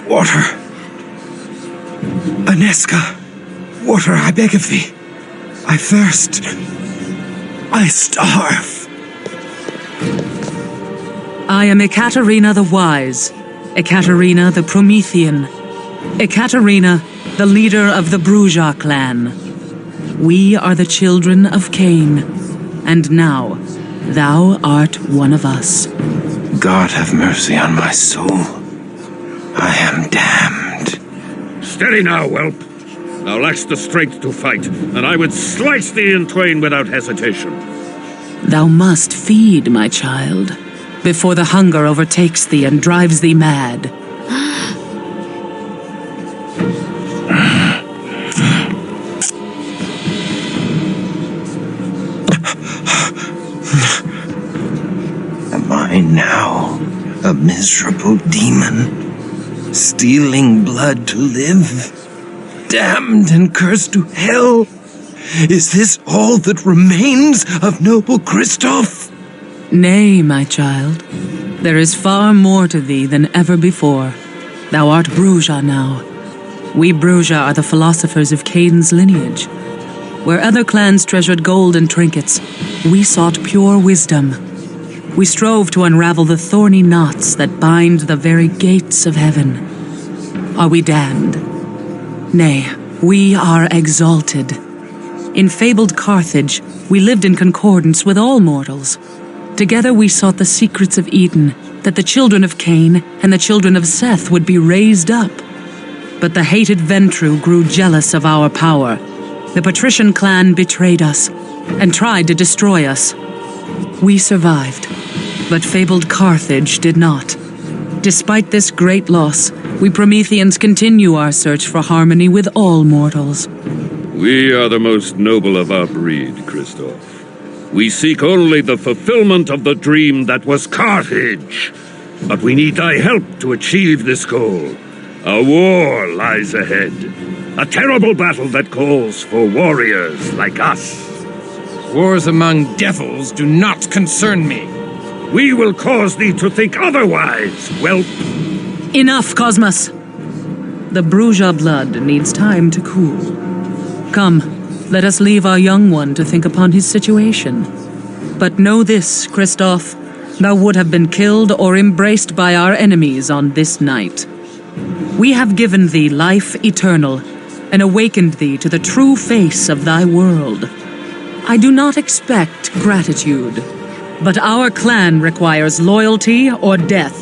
Water. Aneska, water, I beg of thee. I thirst. I starve. I am Ekaterina the Wise, Ekaterina the Promethean, Ekaterina, the leader of the Bruja clan. We are the children of Cain, and now thou art one of us. God have mercy on my soul. I am damned. Steady now, whelp. Thou lackst the strength to fight, and I would slice thee in twain without hesitation. Thou must feed, my child, before the hunger overtakes thee and drives thee mad. Am I now a miserable demon, stealing blood to live? Damned and cursed to hell? Is this all that remains of noble Christoph? Nay, my child. There is far more to thee than ever before. Thou art Bruja now. We Bruja are the philosophers of Cain's lineage. Where other clans treasured gold and trinkets, we sought pure wisdom. We strove to unravel the thorny knots that bind the very gates of heaven. Are we damned? Nay, we are exalted. In fabled Carthage, we lived in concordance with all mortals. Together we sought the secrets of Eden, that the children of Cain and the children of Seth would be raised up. But the hated Ventru grew jealous of our power. The patrician clan betrayed us and tried to destroy us. We survived, but fabled Carthage did not. Despite this great loss, we Prometheans continue our search for harmony with all mortals. We are the most noble of our breed, Christoph. We seek only the fulfillment of the dream that was Carthage. But we need thy help to achieve this goal. A war lies ahead. A terrible battle that calls for warriors like us. Wars among devils do not concern me. We will cause thee to think otherwise, whelp. Enough, Cosmos! The Bruja blood needs time to cool. Come, let us leave our young one to think upon his situation. But know this, Christoph, thou would have been killed or embraced by our enemies on this night. We have given thee life eternal, and awakened thee to the true face of thy world. I do not expect gratitude, but our clan requires loyalty or death.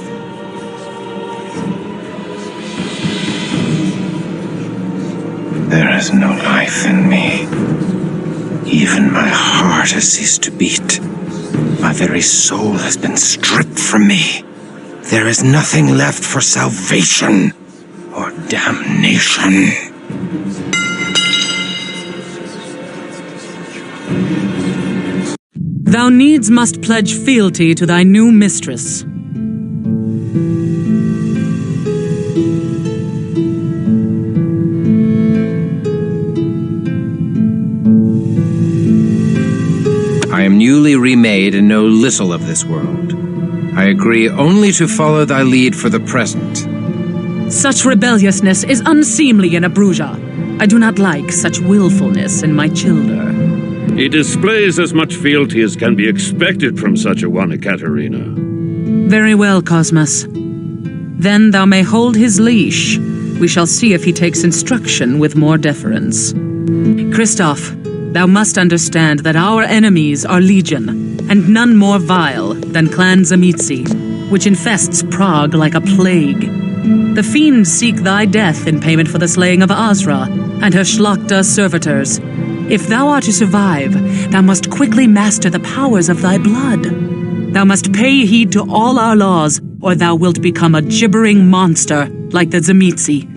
There is no life in me. Even my heart has ceased to beat. My very soul has been stripped from me. There is nothing left for salvation or damnation. Thou needs must pledge fealty to thy new mistress. I am newly remade and know little of this world. I agree only to follow thy lead for the present. Such rebelliousness is unseemly in a Bruja. I do not like such willfulness in my childer. He displays as much fealty as can be expected from such a one, Ekaterina. Very well, Cosmos. Then thou may hold his leash. We shall see if he takes instruction with more deference. Christoph, thou must understand that our enemies are legion, and none more vile than Clan Zamitzi, which infests Prague like a plague. The fiends seek thy death in payment for the slaying of Azra and her Shlachta servitors. If thou art to survive, thou must quickly master the powers of thy blood. Thou must pay heed to all our laws, or thou wilt become a gibbering monster like the Zamitzi.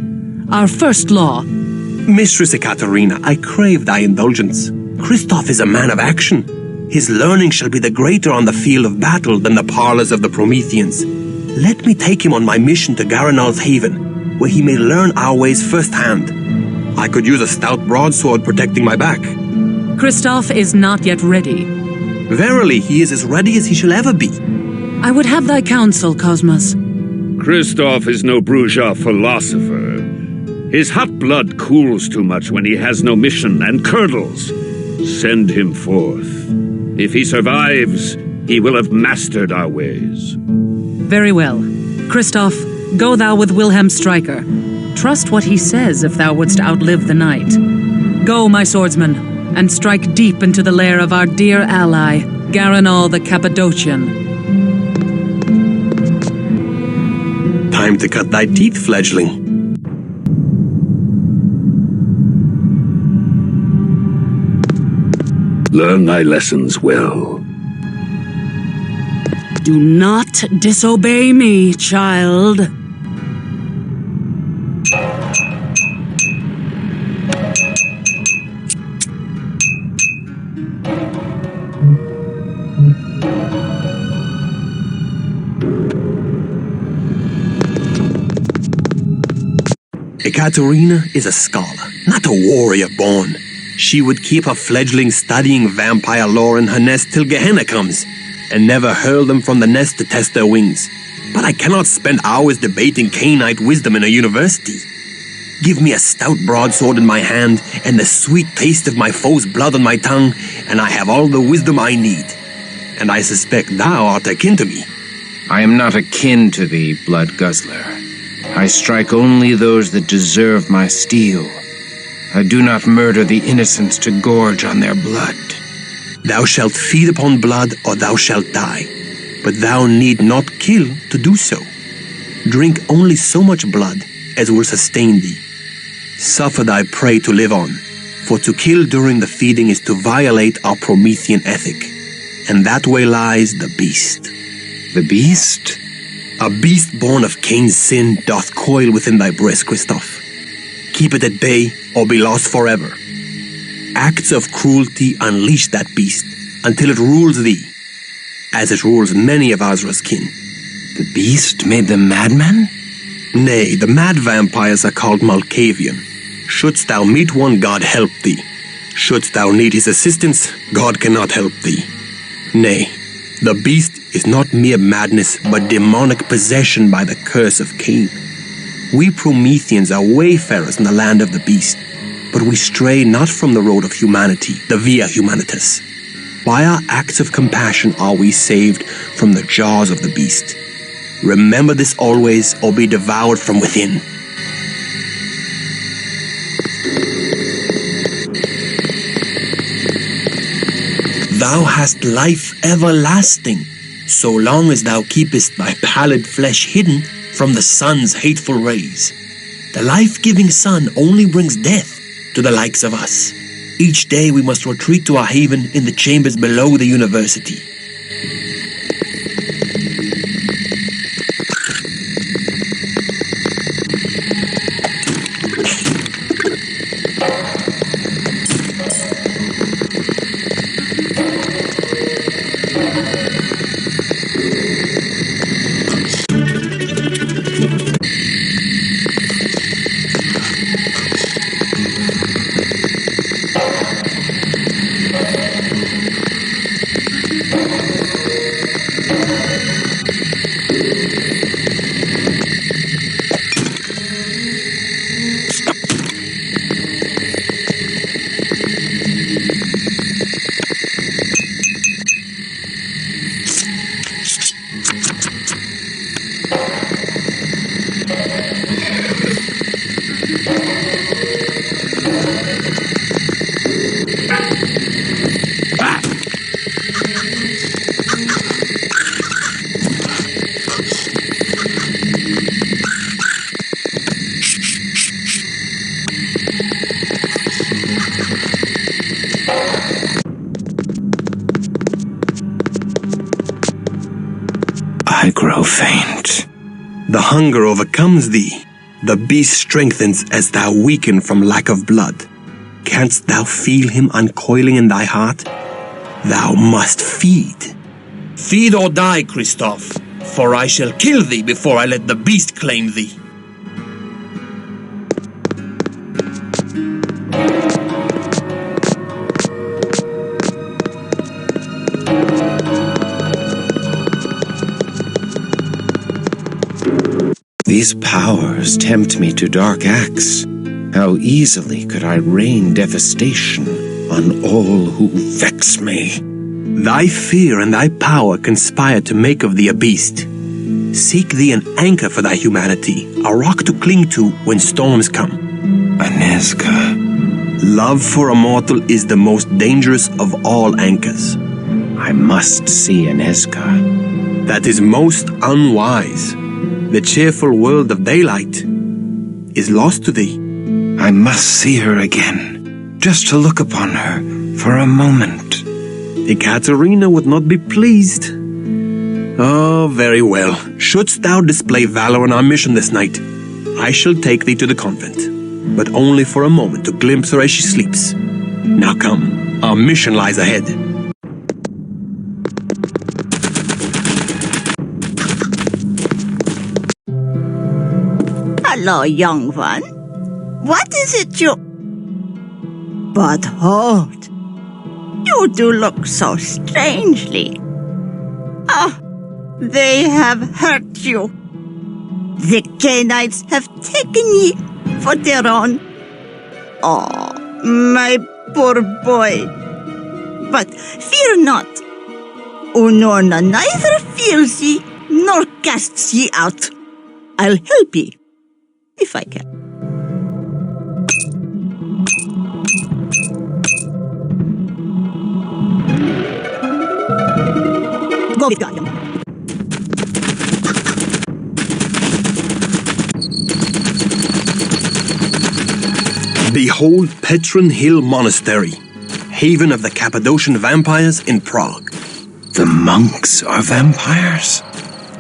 Our first law. Mistress Ekaterina, I crave thy indulgence. Christoph is a man of action. His learning shall be the greater on the field of battle than the parlors of the Prometheans. Let me take him on my mission to Garanal's haven, where he may learn our ways firsthand. I could use a stout broadsword protecting my back. Christoph is not yet ready. Verily, he is as ready as he shall ever be. I would have thy counsel, Cosmos. Christoph is no Bruja philosopher. His hot blood cools too much when he has no mission and curdles. Send him forth. If he survives, he will have mastered our ways. Very well. Christoph, go thou with Wilhelm Stryker. Trust what he says if thou wouldst outlive the night. Go, my swordsman, and strike deep into the lair of our dear ally, Garanal the Cappadocian. Time to cut thy teeth, fledgling. Learn thy lessons well. Do not disobey me, child. Ekaterina is a scholar, not a warrior born. She would keep her fledgling studying vampire lore in her nest till Gehenna comes, and never hurl them from the nest to test their wings. But I cannot spend hours debating Cainite wisdom in a university. Give me a stout broadsword in my hand, and the sweet taste of my foe's blood on my tongue, and I have all the wisdom I need. And I suspect thou art akin to me. I am not akin to thee, blood guzzler. I strike only those that deserve my steel. I do not murder the innocents to gorge on their blood. Thou shalt feed upon blood, or thou shalt die. But thou need not kill to do so. Drink only so much blood as will sustain thee. Suffer thy prey to live on, for to kill during the feeding is to violate our Promethean ethic. And that way lies the beast. The beast? A beast born of Cain's sin doth coil within thy breast, Christoph. Keep it at bay, or be lost forever. Acts of cruelty unleash that beast until it rules thee, as it rules many of Azra's kin. The beast made them madmen? Nay, the mad vampires are called Malkavian. Shouldst thou meet one, God help thee. Shouldst thou need his assistance, God cannot help thee. Nay, the beast is not mere madness, but demonic possession by the curse of Cain. We Prometheans are wayfarers in the land of the beast, but we stray not from the road of humanity, the Via Humanitas. By our acts of compassion are we saved from the jaws of the beast. Remember this always, or be devoured from within. Thou hast life everlasting, so long as thou keepest thy pallid flesh hidden from the sun's hateful rays. The life-giving sun only brings death to the likes of us. Each day we must retreat to our haven in the chambers below the university. I grow faint. The hunger overcomes thee. The beast strengthens as thou weaken from lack of blood. Canst thou feel him uncoiling in thy heart? Thou must feed. Feed or die, Christoph, for I shall kill thee before I let the beast claim thee. These powers tempt me to dark acts. How easily could I rain devastation on all who vex me? Thy fear and thy power conspire to make of thee a beast. Seek thee an anchor for thy humanity, a rock to cling to when storms come. Anezka. Love for a mortal is the most dangerous of all anchors. I must see Anezka. That is most unwise. The cheerful world of daylight is lost to thee. I must see her again, just to look upon her for a moment. Ekaterina would not be pleased. Oh, very well. Shouldst thou display valor on our mission this night, I shall take thee to the convent, but only for a moment to glimpse her as she sleeps. Now come, our mission lies ahead. Hello, young one. What is it you... But hold. You do look so strangely. Ah, they have hurt you. The Canaanites have taken ye for their own. Oh, my poor boy. But fear not. Unorna neither fears ye nor casts ye out. I'll help ye, if I can. Go with God, young man. Behold Petrin Hill Monastery, haven of the Cappadocian vampires in Prague. The monks are vampires?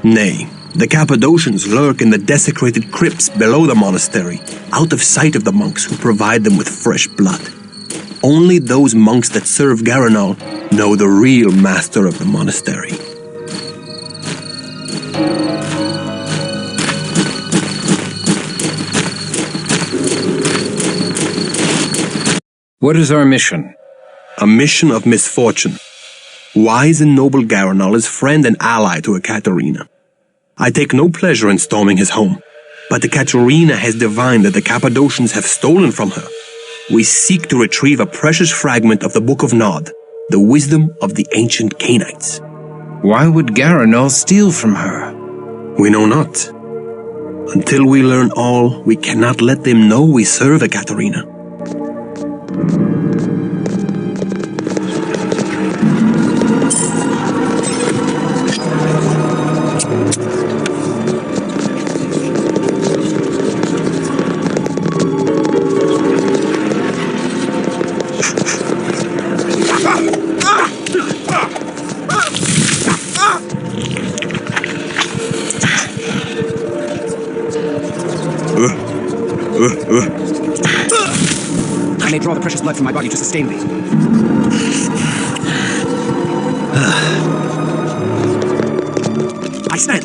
Nay, the Cappadocians lurk in the desecrated crypts below the monastery, out of sight of the monks who provide them with fresh blood. Only those monks that serve Garanal know the real master of the monastery. What is our mission? A mission of misfortune. Wise and noble Garanal is friend and ally to Ekaterina. I take no pleasure in storming his home, but Ekaterina has divined that the Cappadocians have stolen from her. We seek to retrieve a precious fragment of the Book of Nod, the wisdom of the ancient Canaanites. Why would Garanal steal from her? We know not. Until we learn all, we cannot let them know we serve Ekaterina. I may draw the precious blood from my body to sustain thee. I stand.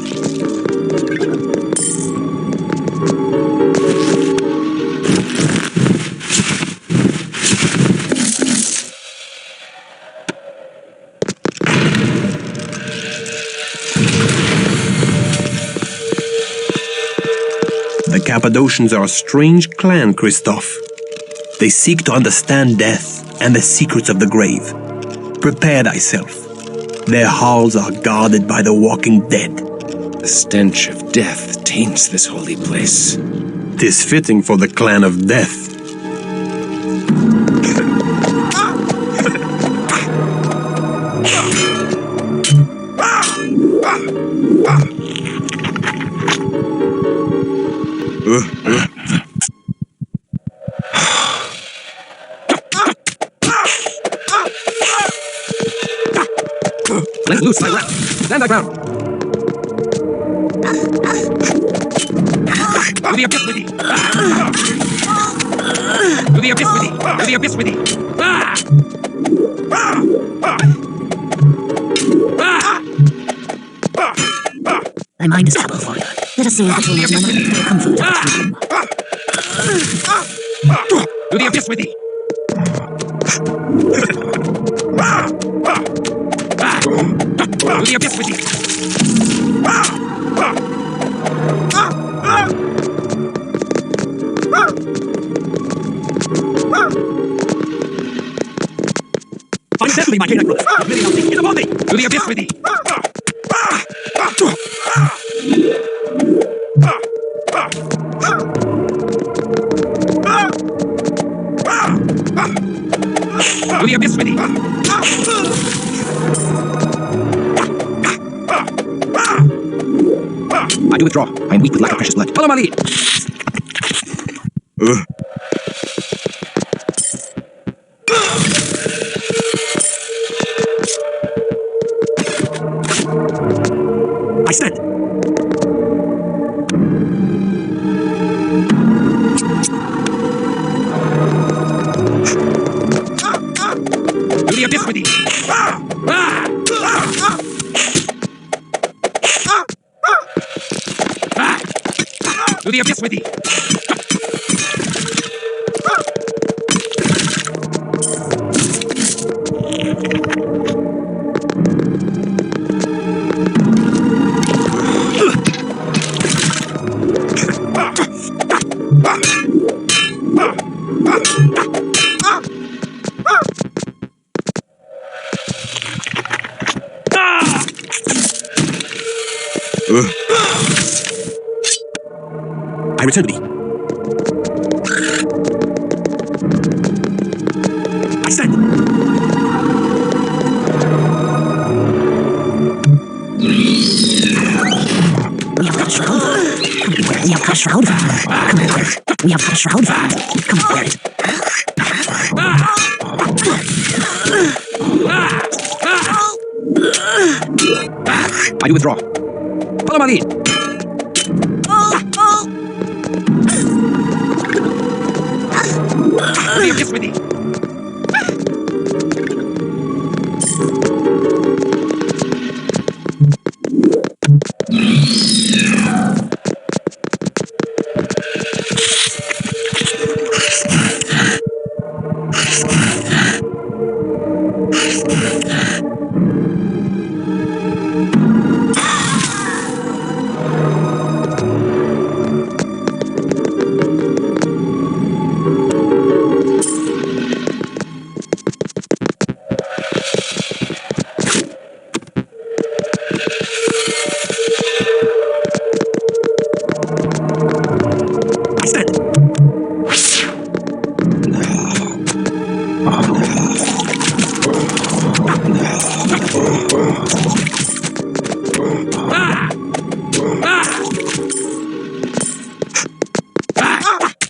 The Cappadocians are a strange clan, Christoph. They seek to understand death and the secrets of the grave. Prepare thyself. Their halls are guarded by the walking dead. The stench of death taints this holy place. 'Tis fitting for the clan of death. Let loose thy wrath. Stand thy ground. To the abyss with thee. To the abyss with thee. To the abyss with thee. Thy mind is troubled, warrior. Let us say that will not the comfort of its doom. To the abyss with thee. To the abyss with thee. Leave my canine brothers. Committing our in the body. To the abyss with thee. To the abyss with thee. I do withdraw. I am weak with lack of precious blood. Follow my lead. I stand. To the abyss with thee. To the abyss with thee. I return to thee. I stand. We have got a shroud. We have got a shroud. Come here. We have got a shroud. Come here. I do withdraw. Follow my lead. To the abyss with thee.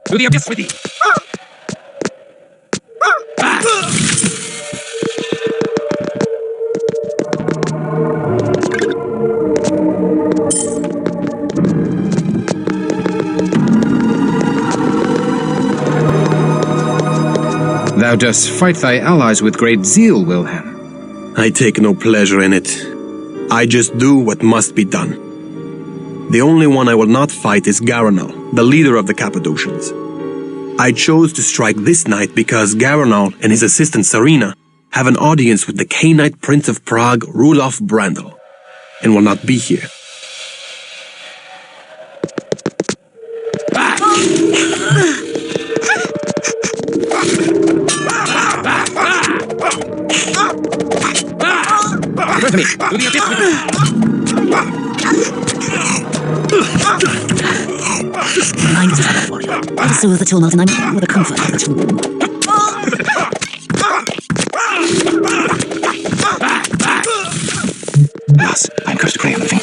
To the abyss with thee. Thou dost fight thy allies with great zeal, Wilhelm. I take no pleasure in it. I just do what must be done. The only one I will not fight is Garanal, the leader of the Cappadocians. I chose to strike this night because Garanal and his assistant Sarina have an audience with the Cainite Prince of Prague, Rudolf Brandl, and will not be here. Return to me. To the abyss with thee. Mine is a combat warrior. I will soothe the tumult and I'm with the comfort of the tomb. Alas, I'm cursed to pray on the thing.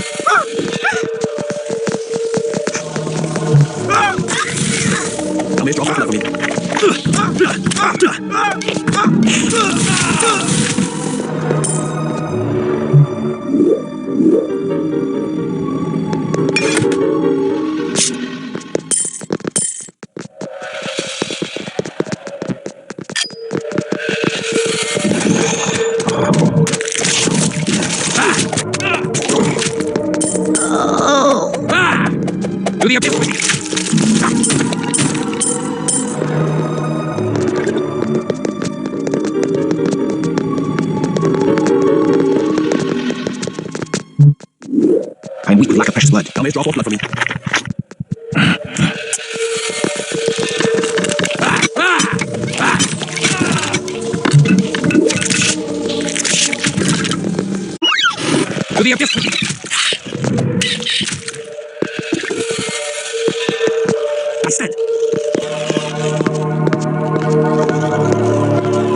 Come here, drop off to the abyss with thee. I'm weak with lack of precious blood. Thou mayst draw forth blood from me. To the abyss with thee! I stand!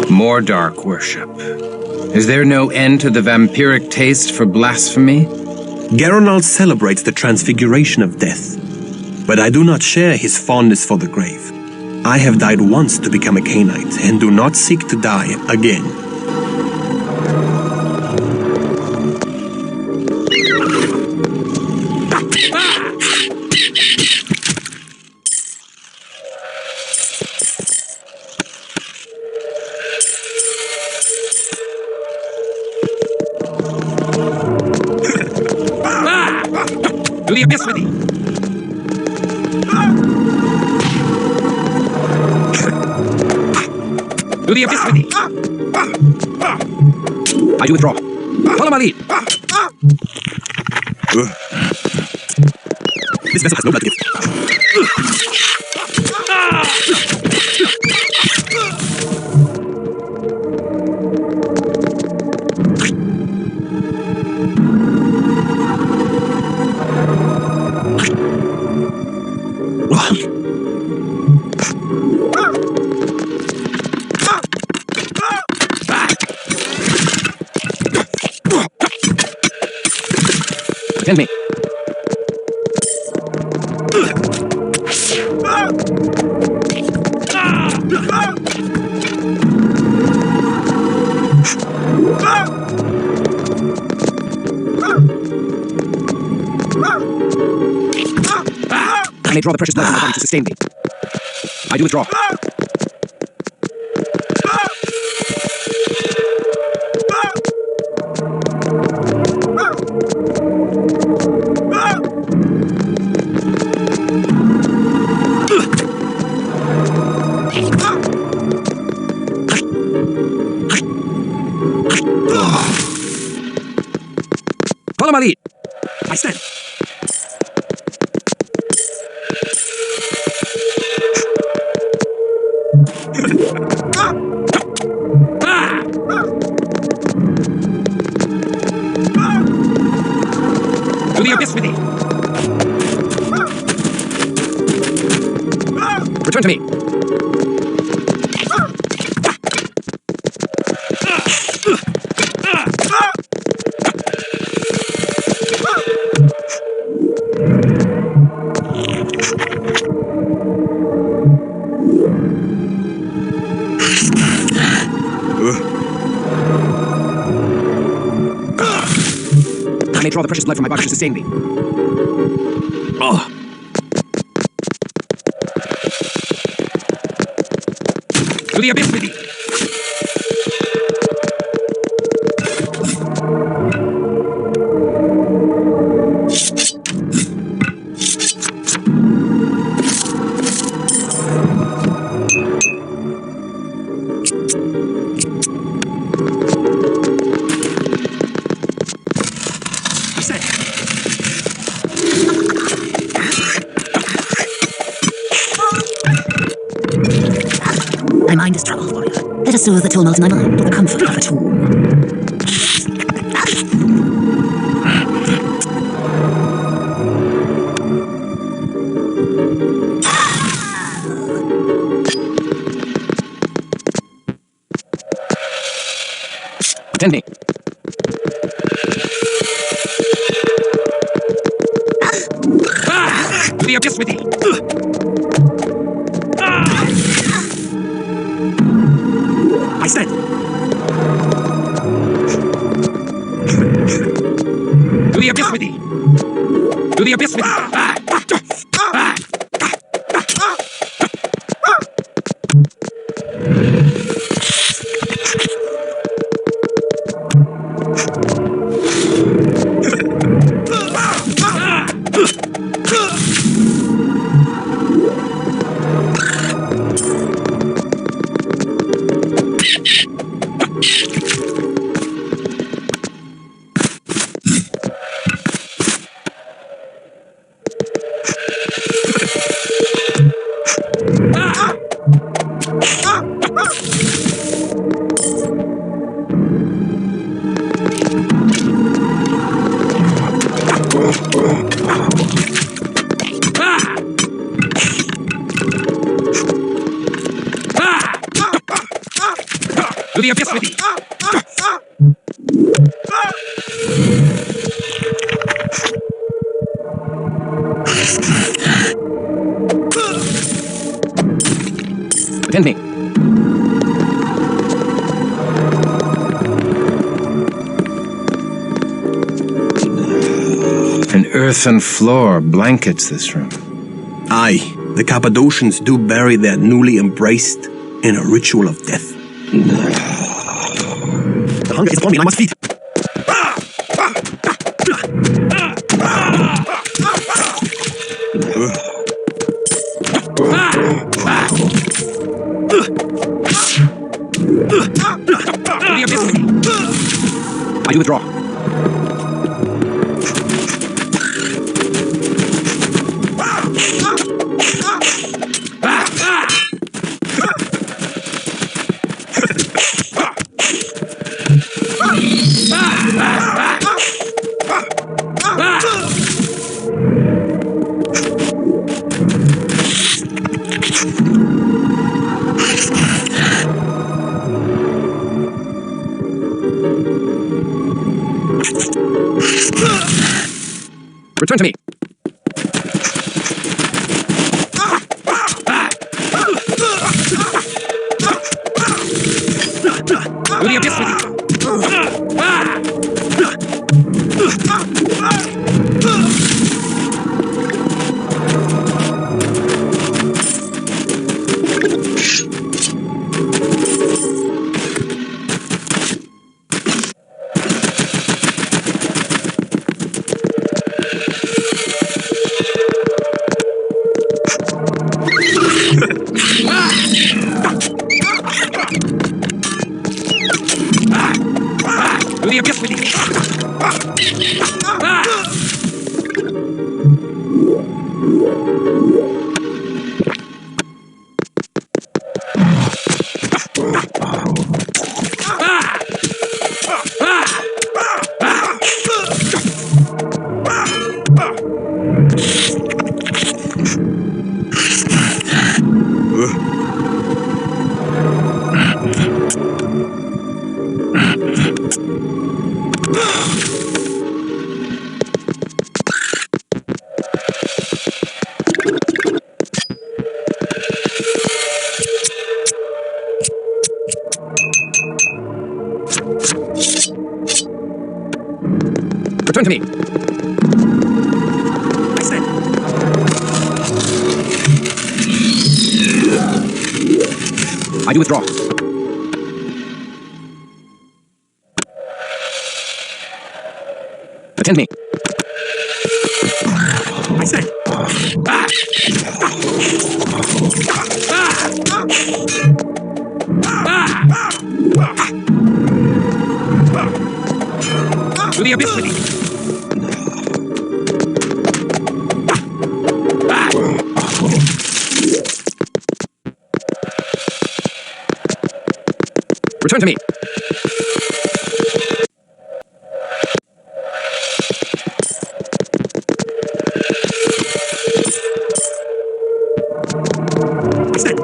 More dark worship. Is there no end to the vampiric taste for blasphemy? Geronald celebrates the transfiguration of death, but I do not share his fondness for the grave. I have died once to become a Cainite, and do not seek to die again. To the abyss with thee! To the abyss with thee! I do withdraw. Follow my lead! This vessel has no blood to give. Attend me. I may draw the precious blood from my body to sustain thee. I do withdraw. Follow my lead. I stand. To the abyss with thee. Return to me. I may draw the precious blood from my body to sustain thee. Oh. To the abyss with thee! My mind is troubled, warrior. Let us soothe the tumult in thy mind with the comfort of a tomb. Attend me. To the abyss with thee! I stand! To the abyss with thee! To the abyss with thee! To the abyss with thee! Attend me. An earthen floor blankets this room. Aye, the Cappadocians do bury their newly embraced in a ritual of death. The hunger is upon me and I must feed. I do withdraw. Return to me. To the abyss with thee. To the abyss with thee. Return to me. I stand. I do withdraw. Attend me. I stand. To the abyss with thee. Return to me. I stand.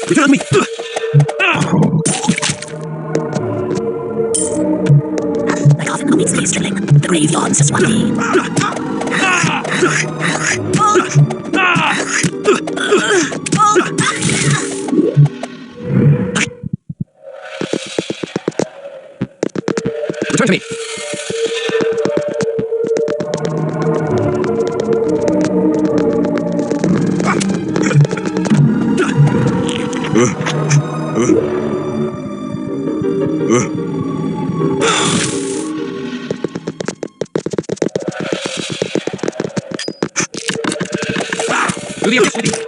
Return me! My coffin awaits thee, stripling. The grave yawns to swat thee. Return to me. To the abyss with thee!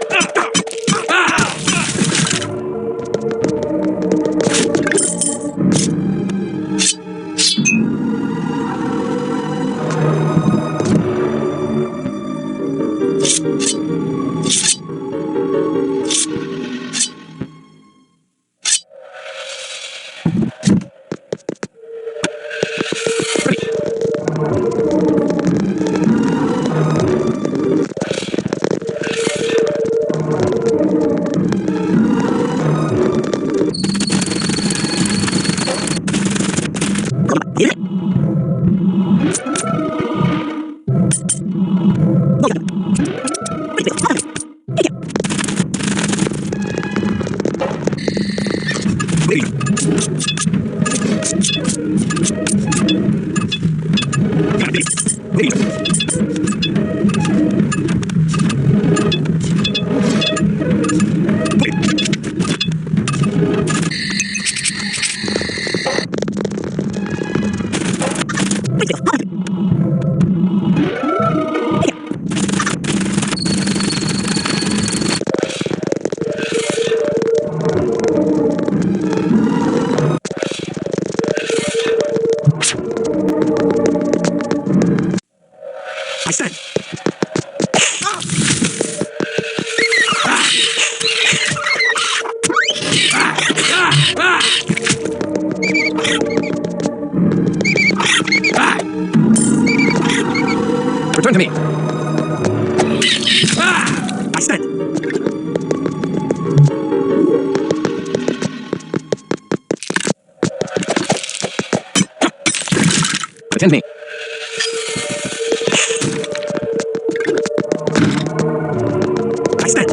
I stand. Return to me. I stand. Attend me. I stand.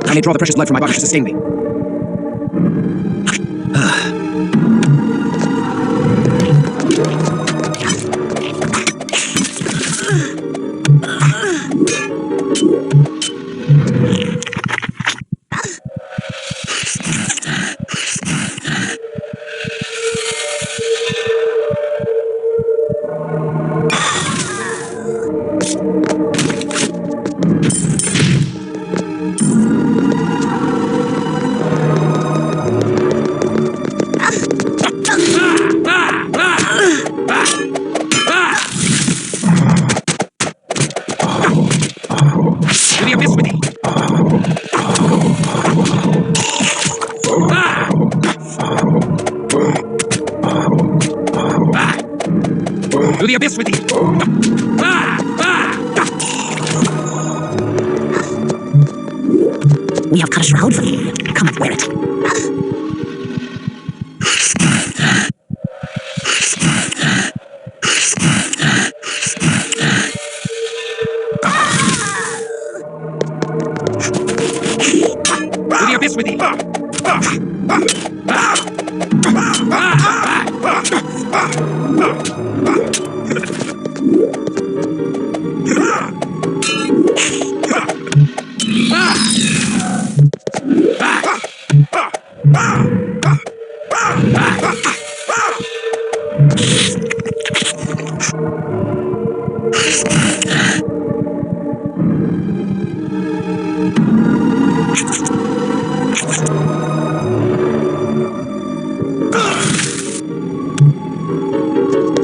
I may draw the precious blood from my body to sustain me. To the abyss with thee! To the abyss with thee! We have cut a shroud for thee. Come and wear it. To the abyss with thee!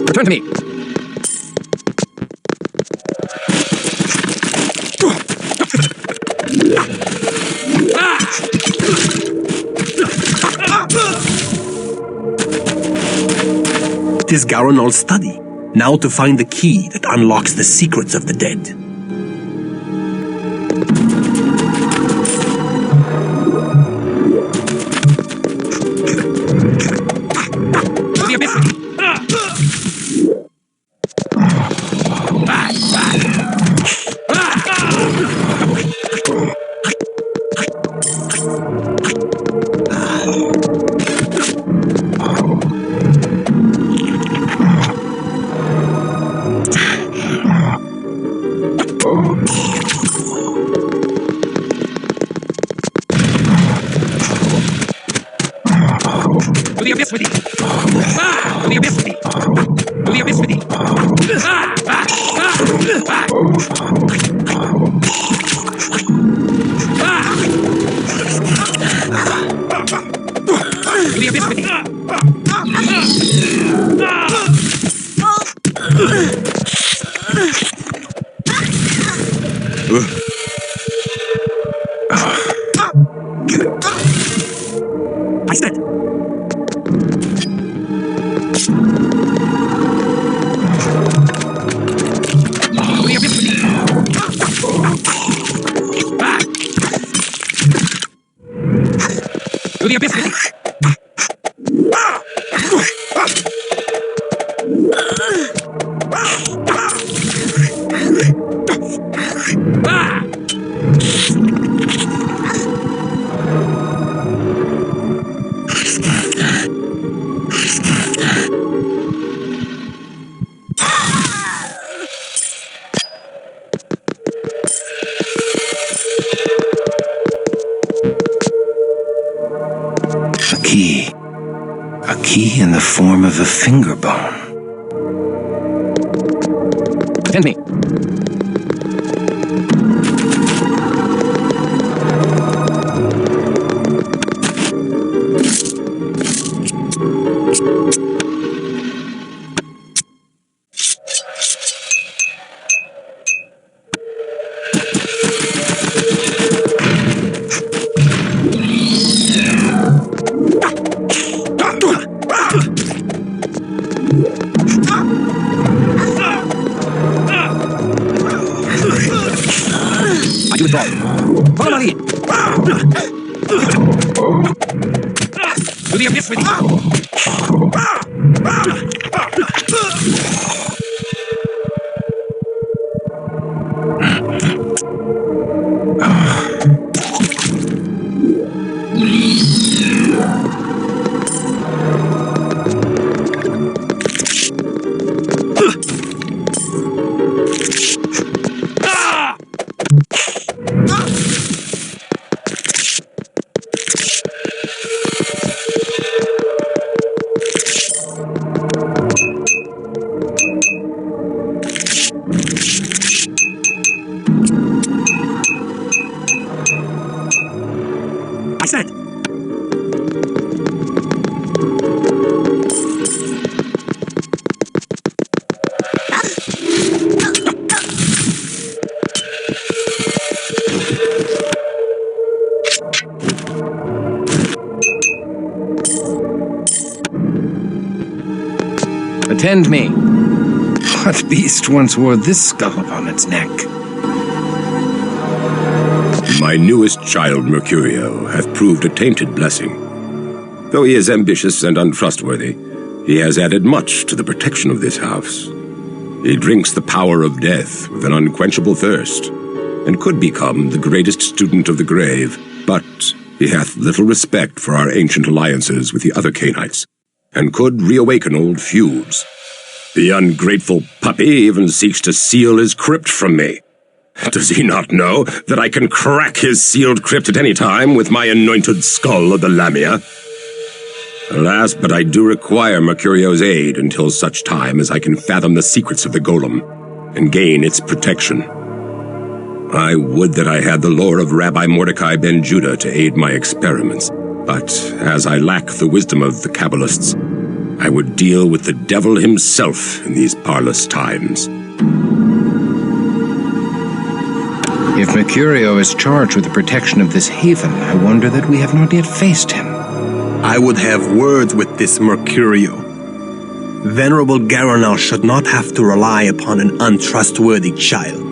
Return to me. Tis Garonal's study. Now to find the key that unlocks the secrets of the dead. To the abyss with thee! I said. Do the abyss with me. A key in the form of a finger bone. Attend me. I do withdraw. Follow my lead. To the abyss with me. I said. Attend me. What beast once wore this skull upon its neck? My newest child, Mercurio, hath proved a tainted blessing. Though he is ambitious and untrustworthy, he has added much to the protection of this house. He drinks the power of death with an unquenchable thirst, and could become the greatest student of the grave, but he hath little respect for our ancient alliances with the other Cainites, and could reawaken old feuds. The ungrateful puppy even seeks to seal his crypt from me. Does he not know that I can crack his sealed crypt at any time with my anointed skull of the Lamia? Alas, but I do require Mercurio's aid until such time as I can fathom the secrets of the golem and gain its protection. I would that I had the lore of Rabbi Mordecai ben Judah to aid my experiments, but as I lack the wisdom of the Kabbalists, I would deal with the devil himself in these parlous times. If Mercurio is charged with the protection of this haven, I wonder that we have not yet faced him. I would have words with this Mercurio. Venerable Garanal should not have to rely upon an untrustworthy child.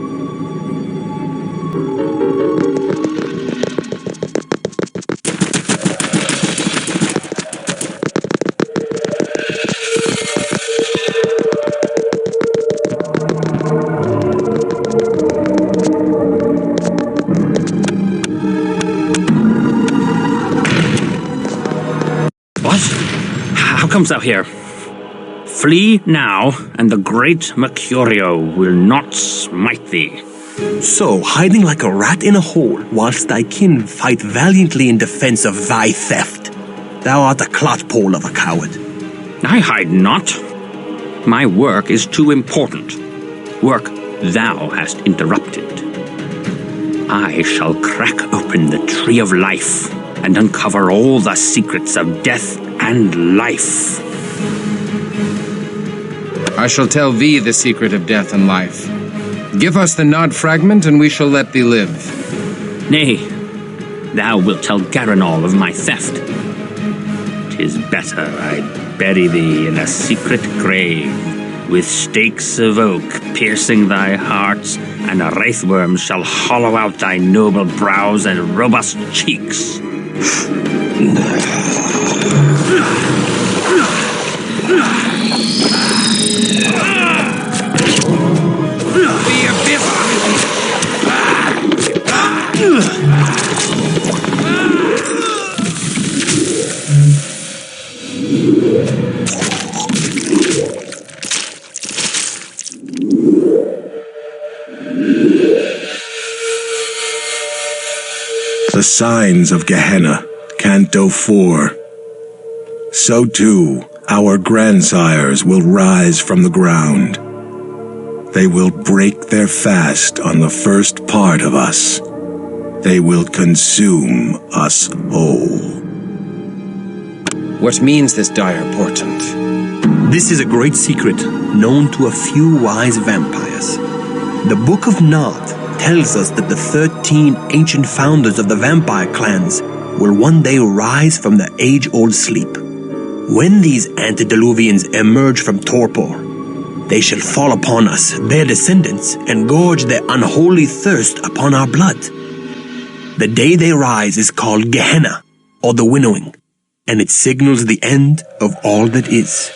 How comes thou here? Flee now, and the great Mercurio will not smite thee. So, hiding like a rat in a hole, whilst thy kin fight valiantly in defense of thy theft. Thou art a clotpole of a coward. I hide not. My work is too important. Work thou hast interrupted. I shall crack open the tree of life and uncover all the secrets of death and life. I shall tell thee the secret of death and life. Give us the Nod fragment, and we shall let thee live. Nay, thou wilt tell Garanol of my theft. 'Tis better I bury thee in a secret grave, with stakes of oak piercing thy heart, and wraithworms shall hollow out thy noble brows and robust cheeks. The signs of Gehenna, Canto 4. So too, our grandsires will rise from the ground. They will break their fast on the first part of us. They will consume us whole. What means this dire portent? This is a great secret known to a few wise vampires. The Book of Nod tells us that the 13 ancient founders of the vampire clans will one day rise from their age-old sleep. When these antediluvians emerge from torpor, they shall fall upon us, their descendants, and gorge their unholy thirst upon our blood. The day they rise is called Gehenna, or the winnowing, and it signals the end of all that is.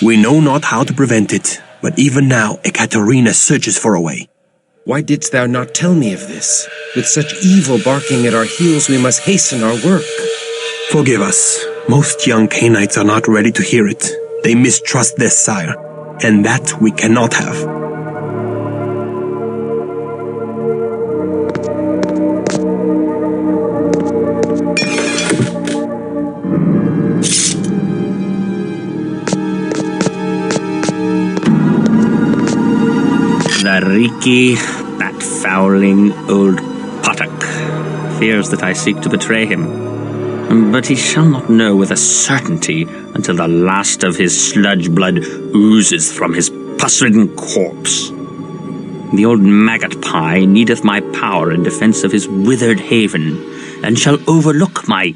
We know not how to prevent it, but even now Ekaterina searches for a way. Why didst thou not tell me of this? With such evil barking at our heels, we must hasten our work. Forgive us. Most young Cainites are not ready to hear it. They mistrust their sire, and that we cannot have. Riki, that fouling old puttock, fears that I seek to betray him. But he shall not know with a certainty until the last of his sludge blood oozes from his pus-ridden corpse. The old maggot pie needeth my power in defense of his withered haven, and shall overlook my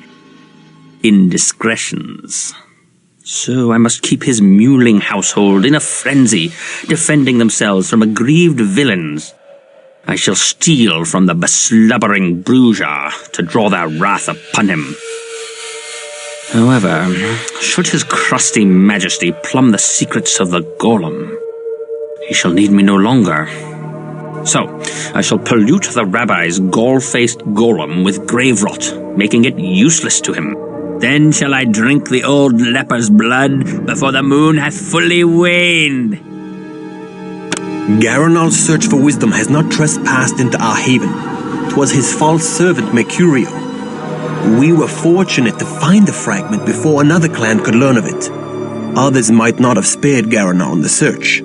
indiscretions. So I must keep his mewling household in a frenzy, defending themselves from aggrieved villains. I shall steal from the beslubbering Bruja to draw their wrath upon him. However, should his crusty majesty plumb the secrets of the golem, he shall need me no longer. So, I shall pollute the rabbi's gall-faced golem with grave rot, making it useless to him. Then shall I drink the old leper's blood before the moon hath fully waned. Garanol's search for wisdom has not trespassed into our haven. 'Twas his false servant Mercurio. We were fortunate to find the fragment before another clan could learn of it. Others might not have spared Garanol in the search.